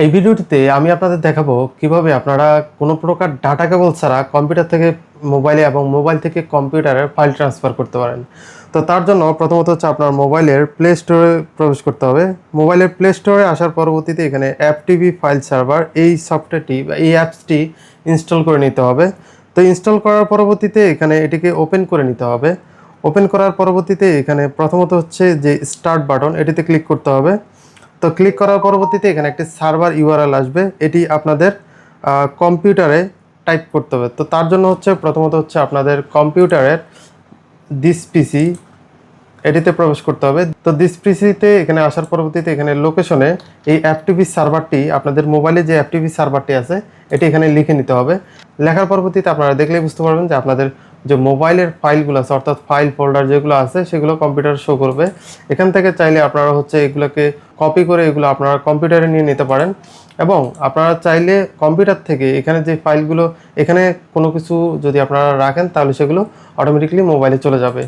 এই ভিডিওটিতে আমি আপনাদের দেখাবো কিভাবে আপনারা কোনো প্রকার ডাটা কেবল ছাড়া কম্পিউটার থেকে মোবাইলে এবং মোবাইল থেকে কম্পিউটারে ফাইল ট্রান্সফার করতে পারেন। তো তার জন্য প্রথমত হচ্ছে আপনার মোবাইলের প্লে স্টোরে প্রবেশ করতে হবে। মোবাইলের প্লে স্টোরে আসার পরবর্তীতে এখানে অ্যাপটিভি ফাইল সার্ভার এই সফটওয়্যারটি বা এই অ্যাপসটি ইনস্টল করে নিতে হবে। তো ইনস্টল করার পরবর্তীতে এখানে এটিকে ওপেন করে নিতে হবে। ওপেন করার পরবর্তীতে এখানে প্রথমত হচ্ছে যে স্টার্ট বাটন, এটিতে ক্লিক করতে হবে। তো ক্লিক করার পরবর্তীতে এখানে একটি সার্ভার ইউআরএল আসবে, এটি আপনাদের কম্পিউটারে টাইপ করতে হবে। তো তার জন্য হচ্ছে প্রথমত হচ্ছে আপনাদের কম্পিউটারের দিস পিসি এটিতে প্রবেশ করতে হবে। তো দিস পিসিতে এখানে আসার পরবর্তীতে এখানে লোকেশনে এই অ্যাপটিভি সার্ভারটি, আপনাদের মোবাইলে যে অ্যাপটিভি সার্ভারটি আছে এটি এখানে লিখে নিতে হবে। লেখার পরবর্তীতে আপনারা দেখলেই বুঝতে পারবেন যে আপনাদের যে মোবাইলের ফাইলগুলো আছে, অর্থাৎ ফাইল ফোল্ডার যেগুলো আছে সেগুলো কম্পিউটার শো করবে। এখান থেকে চাইলে আপনারা হচ্ছে এগুলোকে কপি করে এগুলো আপনারা কম্পিউটারে নিয়ে নিতে পারেন, এবং আপনারা চাইলে কম্পিউটার থেকে এখানে যে ফাইলগুলো, এখানে কোনো কিছু যদি আপনারা রাখেন তাহলে সেগুলো অটোমেটিকলি মোবাইলে চলে যাবে।